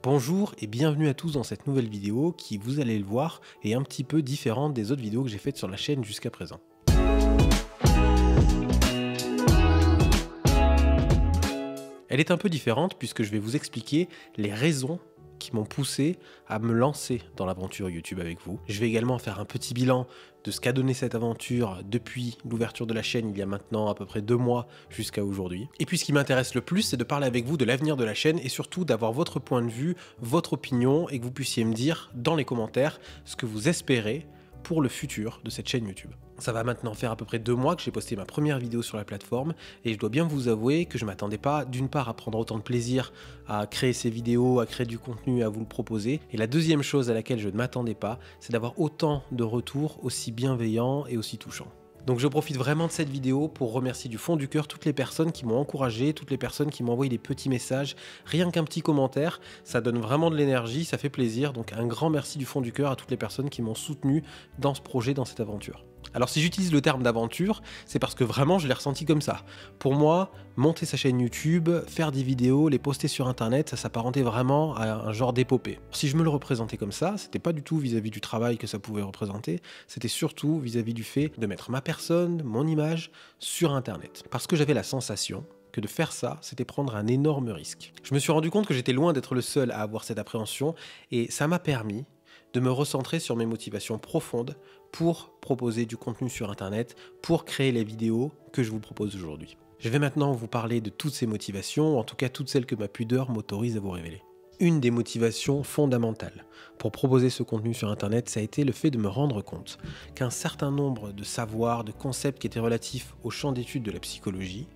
Bonjour et bienvenue à tous dans cette nouvelle vidéo qui, vous allez le voir, est un petit peu différente des autres vidéos que j'ai faites sur la chaîne jusqu'à présent. Elle est un peu différente puisque je vais vous expliquer les raisons qui m'ont poussé à me lancer dans l'aventure YouTube avec vous. Je vais également faire un petit bilan de ce qu'a donné cette aventure depuis l'ouverture de la chaîne il y a maintenant à peu près 2 mois jusqu'à aujourd'hui. Et puis ce qui m'intéresse le plus, c'est de parler avec vous de l'avenir de la chaîne et surtout d'avoir votre point de vue, votre opinion et que vous puissiez me dire dans les commentaires ce que vous espérez pour le futur de cette chaîne YouTube. Ça va maintenant faire à peu près 2 mois que j'ai posté ma première vidéo sur la plateforme et je dois bien vous avouer que je ne m'attendais pas d'une part à prendre autant de plaisir à créer ces vidéos, à créer du contenu, à vous le proposer. Et la deuxième chose à laquelle je ne m'attendais pas, c'est d'avoir autant de retours aussi bienveillants et aussi touchants. Donc je profite vraiment de cette vidéo pour remercier du fond du cœur toutes les personnes qui m'ont encouragé, toutes les personnes qui m'ont envoyé des petits messages, rien qu'un petit commentaire, ça donne vraiment de l'énergie, ça fait plaisir. Donc un grand merci du fond du cœur à toutes les personnes qui m'ont soutenu dans ce projet, dans cette aventure. Alors si j'utilise le terme d'aventure, c'est parce que vraiment je l'ai ressenti comme ça. Pour moi, monter sa chaîne YouTube, faire des vidéos, les poster sur internet, ça s'apparentait vraiment à un genre d'épopée. Si je me le représentais comme ça, c'était pas du tout vis-à-vis du travail que ça pouvait représenter, c'était surtout vis-à-vis du fait de mettre ma personne, mon image sur internet. Parce que j'avais la sensation que de faire ça, c'était prendre un énorme risque. Je me suis rendu compte que j'étais loin d'être le seul à avoir cette appréhension et ça m'a permis de me recentrer sur mes motivations profondes pour proposer du contenu sur internet, pour créer les vidéos que je vous propose aujourd'hui. Je vais maintenant vous parler de toutes ces motivations, en tout cas toutes celles que ma pudeur m'autorise à vous révéler. Une des motivations fondamentales pour proposer ce contenu sur internet, ça a été le fait de me rendre compte qu'un certain nombre de savoirs, de concepts qui étaient relatifs au champ d'étude de la psychologie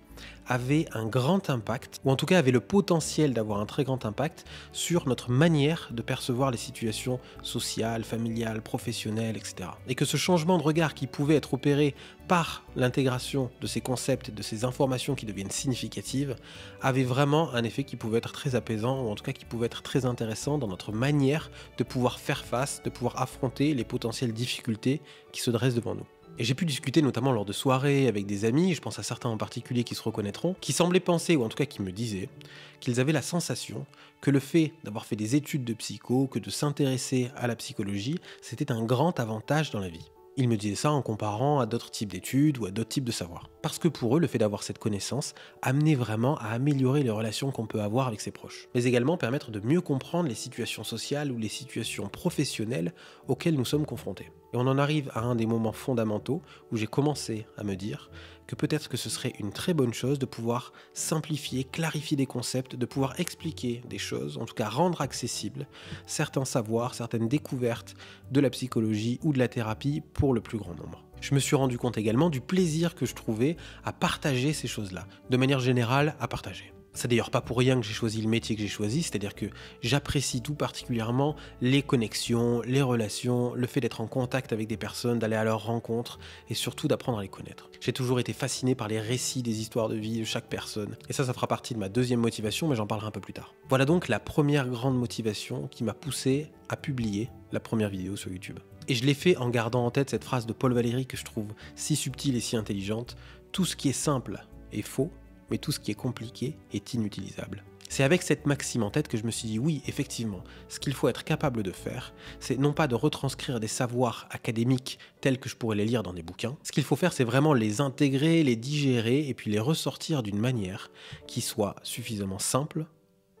avait un grand impact, ou en tout cas avait le potentiel d'avoir un très grand impact sur notre manière de percevoir les situations sociales, familiales, professionnelles, etc. Et que ce changement de regard qui pouvait être opéré par l'intégration de ces concepts, de ces informations qui deviennent significatives, avait vraiment un effet qui pouvait être très apaisant, ou en tout cas qui pouvait être très intéressant dans notre manière de pouvoir faire face, de pouvoir affronter les potentielles difficultés qui se dressent devant nous. Et j'ai pu discuter notamment lors de soirées avec des amis, je pense à certains en particulier qui se reconnaîtront, qui semblaient penser, ou en tout cas qui me disaient, qu'ils avaient la sensation que le fait d'avoir fait des études de psycho, que de s'intéresser à la psychologie, c'était un grand avantage dans la vie. Ils me disaient ça en comparant à d'autres types d'études ou à d'autres types de savoirs. Parce que pour eux, le fait d'avoir cette connaissance amenait vraiment à améliorer les relations qu'on peut avoir avec ses proches. Mais également permettre de mieux comprendre les situations sociales ou les situations professionnelles auxquelles nous sommes confrontés. Et on en arrive à un des moments fondamentaux où j'ai commencé à me dire que peut-être que ce serait une très bonne chose de pouvoir simplifier, clarifier des concepts, de pouvoir expliquer des choses, en tout cas rendre accessibles certains savoirs, certaines découvertes de la psychologie ou de la thérapie pour le plus grand nombre. Je me suis rendu compte également du plaisir que je trouvais à partager ces choses-là, de manière générale à partager. C'est d'ailleurs pas pour rien que j'ai choisi le métier que j'ai choisi, c'est-à-dire que j'apprécie tout particulièrement les connexions, les relations, le fait d'être en contact avec des personnes, d'aller à leur rencontre et surtout d'apprendre à les connaître. J'ai toujours été fasciné par les récits des histoires de vie de chaque personne et ça fera partie de ma deuxième motivation, mais j'en parlerai un peu plus tard. Voilà donc la première grande motivation qui m'a poussé à publier la première vidéo sur YouTube. Et je l'ai fait en gardant en tête cette phrase de Paul Valéry que je trouve si subtile et si intelligente: tout ce qui est simple est faux, mais tout ce qui est compliqué est inutilisable. C'est avec cette maxime en tête que je me suis dit oui, effectivement, ce qu'il faut être capable de faire, c'est non pas de retranscrire des savoirs académiques tels que je pourrais les lire dans des bouquins. Ce qu'il faut faire, c'est vraiment les intégrer, les digérer et puis les ressortir d'une manière qui soit suffisamment simple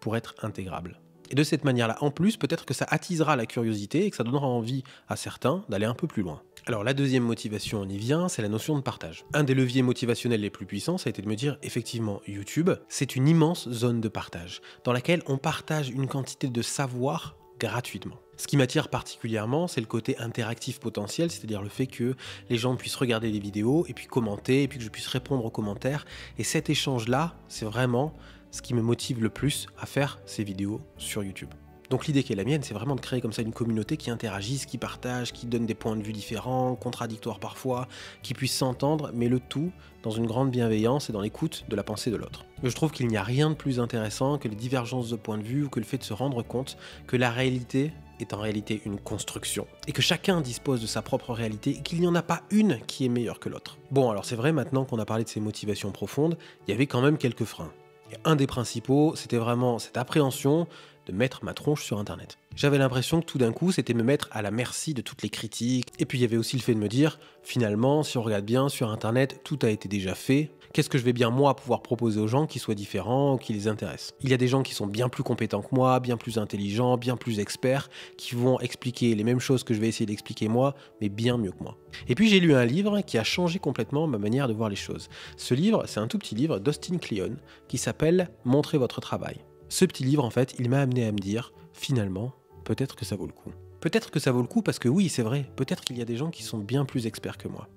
pour être intégrable. Et de cette manière-là, en plus, peut-être que ça attisera la curiosité et que ça donnera envie à certains d'aller un peu plus loin. Alors la deuxième motivation, on y vient, c'est la notion de partage. Un des leviers motivationnels les plus puissants, ça a été de me dire, effectivement, YouTube, c'est une immense zone de partage, dans laquelle on partage une quantité de savoir gratuitement. Ce qui m'attire particulièrement, c'est le côté interactif potentiel, c'est-à-dire le fait que les gens puissent regarder les vidéos, et puis commenter, et puis que je puisse répondre aux commentaires. Et cet échange-là, c'est vraiment ce qui me motive le plus à faire ces vidéos sur YouTube. Donc l'idée qui est la mienne, c'est vraiment de créer comme ça une communauté qui interagisse, qui partage, qui donne des points de vue différents, contradictoires parfois, qui puisse s'entendre, mais le tout dans une grande bienveillance et dans l'écoute de la pensée de l'autre. Je trouve qu'il n'y a rien de plus intéressant que les divergences de points de vue ou que le fait de se rendre compte que la réalité est en réalité une construction et que chacun dispose de sa propre réalité et qu'il n'y en a pas une qui est meilleure que l'autre. Bon, alors c'est vrai, maintenant qu'on a parlé de ces motivations profondes, il y avait quand même quelques freins. Et un des principaux, c'était vraiment cette appréhension de mettre ma tronche sur Internet. J'avais l'impression que tout d'un coup, c'était me mettre à la merci de toutes les critiques. Et puis il y avait aussi le fait de me dire, finalement, si on regarde bien sur Internet, tout a été déjà fait. Qu'est-ce que je vais bien moi pouvoir proposer aux gens qui soient différents ou qui les intéressent? Il y a des gens qui sont bien plus compétents que moi, bien plus intelligents, bien plus experts, qui vont expliquer les mêmes choses que je vais essayer d'expliquer moi, mais bien mieux que moi. Et puis j'ai lu un livre qui a changé complètement ma manière de voir les choses. Ce livre, c'est un tout petit livre d'Austin Kleon qui s'appelle « Montrez votre travail ». Ce petit livre, en fait, il m'a amené à me dire, finalement, peut-être que ça vaut le coup. Peut-être que ça vaut le coup parce que oui, c'est vrai, peut-être qu'il y a des gens qui sont bien plus experts que moi.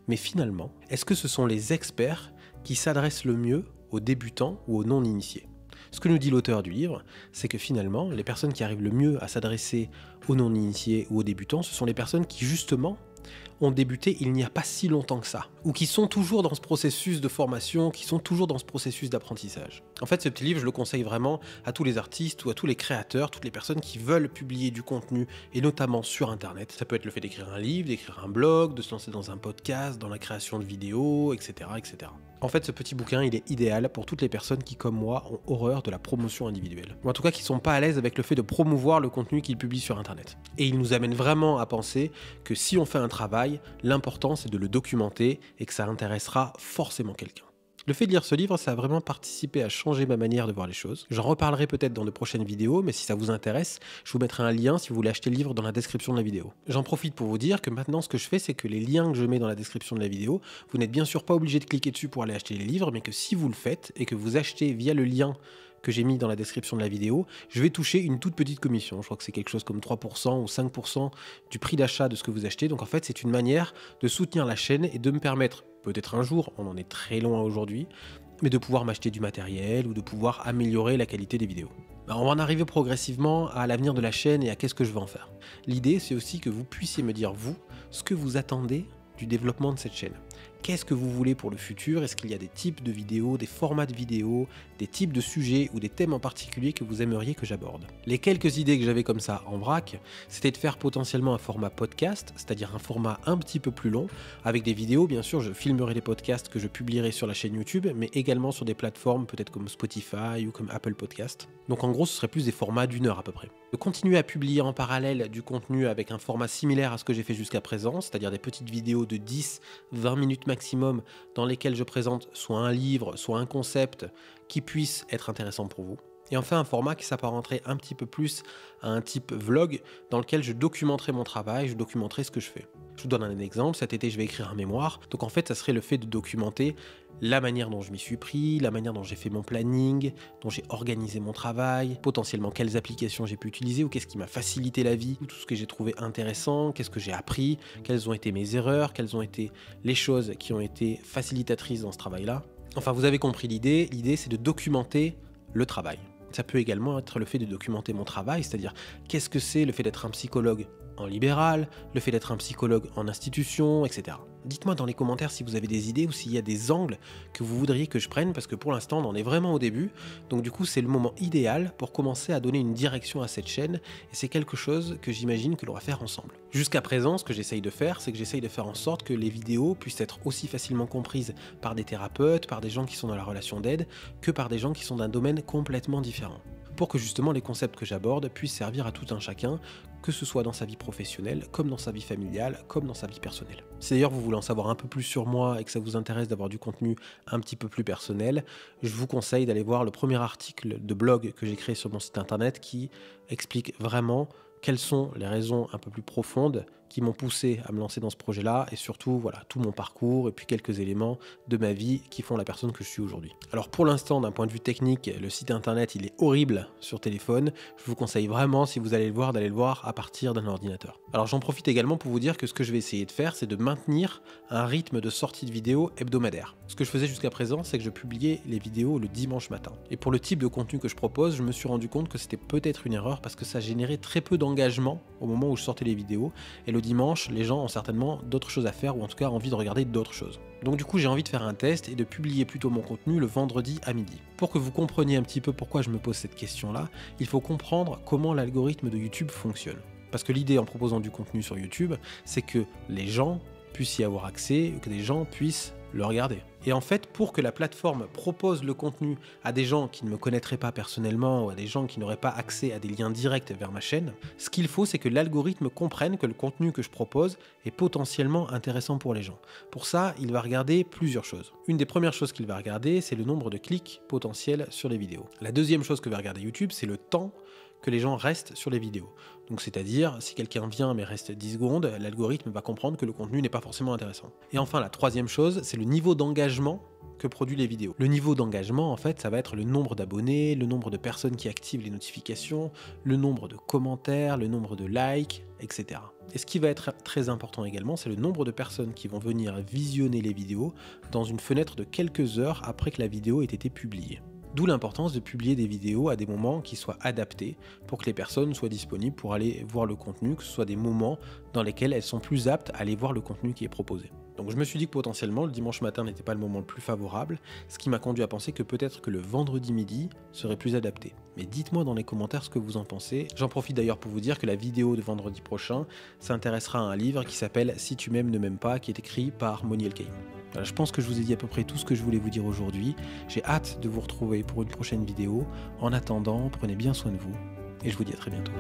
Mais finalement, est-ce que ce sont les experts qui s'adressent le mieux aux débutants ou aux non-initiés? Ce que nous dit l'auteur du livre, c'est que finalement, les personnes qui arrivent le mieux à s'adresser aux non-initiés ou aux débutants, ce sont les personnes qui, justement, ont débuté il n'y a pas si longtemps que ça, ou qui sont toujours dans ce processus de formation, qui sont toujours dans ce processus d'apprentissage. En fait, ce petit livre, je le conseille vraiment à tous les artistes ou à tous les créateurs, toutes les personnes qui veulent publier du contenu, et notamment sur Internet. Ça peut être le fait d'écrire un livre, d'écrire un blog, de se lancer dans un podcast, dans la création de vidéos, etc., etc. En fait, ce petit bouquin, il est idéal pour toutes les personnes qui, comme moi, ont horreur de la promotion individuelle. Ou en tout cas, qui ne sont pas à l'aise avec le fait de promouvoir le contenu qu'ils publient sur Internet. Et il nous amène vraiment à penser que si on fait un travail, l'important c'est de le documenter et que ça intéressera forcément quelqu'un. Le fait de lire ce livre, ça a vraiment participé à changer ma manière de voir les choses. J'en reparlerai peut-être dans de prochaines vidéos, mais si ça vous intéresse, je vous mettrai un lien si vous voulez acheter le livre dans la description de la vidéo. J'en profite pour vous dire que maintenant, ce que je fais, c'est que les liens que je mets dans la description de la vidéo, vous n'êtes bien sûr pas obligé de cliquer dessus pour aller acheter les livres, mais que si vous le faites et que vous achetez via le lien que j'ai mis dans la description de la vidéo, je vais toucher une toute petite commission. Je crois que c'est quelque chose comme 3% ou 5% du prix d'achat de ce que vous achetez. Donc en fait, c'est une manière de soutenir la chaîne et de me permettre, peut-être un jour, on en est très loin aujourd'hui, mais de pouvoir m'acheter du matériel ou de pouvoir améliorer la qualité des vidéos. On va en arriver progressivement à l'avenir de la chaîne et à qu'est-ce que je vais en faire. L'idée, c'est aussi que vous puissiez me dire, vous, ce que vous attendez du développement de cette chaîne. Qu'est-ce que vous voulez pour le futur? Est-ce qu'il y a des types de vidéos, des formats de vidéos, des types de sujets ou des thèmes en particulier que vous aimeriez que j'aborde? Les quelques idées que j'avais comme ça en vrac, c'était de faire potentiellement un format podcast, c'est-à-dire un format un petit peu plus long, avec des vidéos, bien sûr, je filmerai les podcasts que je publierai sur la chaîne YouTube, mais également sur des plateformes peut-être comme Spotify ou comme Apple Podcast. Donc en gros, ce serait plus des formats d'1 heure à peu près. De continuer à publier en parallèle du contenu avec un format similaire à ce que j'ai fait jusqu'à présent, c'est-à-dire des petites vidéos de 10-20 minutes maximum dans lesquelles je présente soit un livre, soit un concept qui puisse être intéressant pour vous. Et enfin un format qui s'apparenterait un petit peu plus à un type vlog dans lequel je documenterai mon travail, je documenterai ce que je fais. Je vous donne un exemple, cet été je vais écrire un mémoire, donc en fait ça serait le fait de documenter la manière dont je m'y suis pris, la manière dont j'ai fait mon planning, dont j'ai organisé mon travail, potentiellement quelles applications j'ai pu utiliser ou qu'est-ce qui m'a facilité la vie, tout ce que j'ai trouvé intéressant, qu'est-ce que j'ai appris, quelles ont été mes erreurs, quelles ont été les choses qui ont été facilitatrices dans ce travail-là. Enfin, vous avez compris l'idée. L'idée, c'est de documenter le travail. Ça peut également être le fait de documenter mon travail, c'est-à-dire qu'est-ce que c'est le fait d'être un psychologue en libéral, le fait d'être un psychologue en institution, etc. Dites-moi dans les commentaires si vous avez des idées ou s'il y a des angles que vous voudriez que je prenne, parce que pour l'instant on en est vraiment au début, donc du coup c'est le moment idéal pour commencer à donner une direction à cette chaîne, et c'est quelque chose que j'imagine que l'on va faire ensemble. Jusqu'à présent, ce que j'essaye de faire, c'est que j'essaye de faire en sorte que les vidéos puissent être aussi facilement comprises par des thérapeutes, par des gens qui sont dans la relation d'aide, que par des gens qui sont d'un domaine complètement différent, pour que justement les concepts que j'aborde puissent servir à tout un chacun, que ce soit dans sa vie professionnelle, comme dans sa vie familiale, comme dans sa vie personnelle. Si d'ailleurs vous voulez en savoir un peu plus sur moi et que ça vous intéresse d'avoir du contenu un petit peu plus personnel, je vous conseille d'aller voir le premier article de blog que j'ai créé sur mon site internet qui explique vraiment quelles sont les raisons un peu plus profondes qui m'ont poussé à me lancer dans ce projet-là et surtout voilà tout mon parcours et puis quelques éléments de ma vie qui font la personne que je suis aujourd'hui. Alors pour l'instant, d'un point de vue technique, le site internet il est horrible sur téléphone. Je vous conseille vraiment, si vous allez le voir, d'aller le voir à partir d'un ordinateur. Alors j'en profite également pour vous dire que ce que je vais essayer de faire, c'est de maintenir un rythme de sortie de vidéos hebdomadaire. Ce que je faisais jusqu'à présent, c'est que je publiais les vidéos le dimanche matin. Et pour le type de contenu que je propose, je me suis rendu compte que c'était peut-être une erreur parce que ça générait très peu d'engagement au moment où je sortais les vidéos. Et le dimanche, les gens ont certainement d'autres choses à faire ou en tout cas envie de regarder d'autres choses. Donc du coup, j'ai envie de faire un test et de publier plutôt mon contenu le vendredi à midi. Pour que vous compreniez un petit peu pourquoi je me pose cette question-là, il faut comprendre comment l'algorithme de YouTube fonctionne. Parce que l'idée en proposant du contenu sur YouTube, c'est que les gens puissent y avoir accès, que des gens puissent le regarder. Et en fait, pour que la plateforme propose le contenu à des gens qui ne me connaîtraient pas personnellement ou à des gens qui n'auraient pas accès à des liens directs vers ma chaîne, ce qu'il faut, c'est que l'algorithme comprenne que le contenu que je propose est potentiellement intéressant pour les gens. Pour ça, il va regarder plusieurs choses. Une des premières choses qu'il va regarder, c'est le nombre de clics potentiels sur les vidéos. La deuxième chose que va regarder YouTube, c'est le temps que les gens restent sur les vidéos. Donc c'est-à-dire, si quelqu'un vient mais reste 10 secondes, l'algorithme va comprendre que le contenu n'est pas forcément intéressant. Et enfin, la troisième chose, c'est le niveau d'engagement que produisent les vidéos. Le niveau d'engagement, en fait, ça va être le nombre d'abonnés, le nombre de personnes qui activent les notifications, le nombre de commentaires, le nombre de likes, etc. Et ce qui va être très important également, c'est le nombre de personnes qui vont venir visionner les vidéos dans une fenêtre de quelques heures après que la vidéo ait été publiée. D'où l'importance de publier des vidéos à des moments qui soient adaptés pour que les personnes soient disponibles pour aller voir le contenu, que ce soit des moments dans lesquels elles sont plus aptes à aller voir le contenu qui est proposé. Donc je me suis dit que potentiellement le dimanche matin n'était pas le moment le plus favorable, ce qui m'a conduit à penser que peut-être que le vendredi midi serait plus adapté. Mais dites-moi dans les commentaires ce que vous en pensez. J'en profite d'ailleurs pour vous dire que la vidéo de vendredi prochain s'intéressera à un livre qui s'appelle « Si tu m'aimes, ne m'aime pas », qui est écrit par Moni El-Kaïm. Voilà, je pense que je vous ai dit à peu près tout ce que je voulais vous dire aujourd'hui. J'ai hâte de vous retrouver pour une prochaine vidéo. En attendant, prenez bien soin de vous et je vous dis à très bientôt.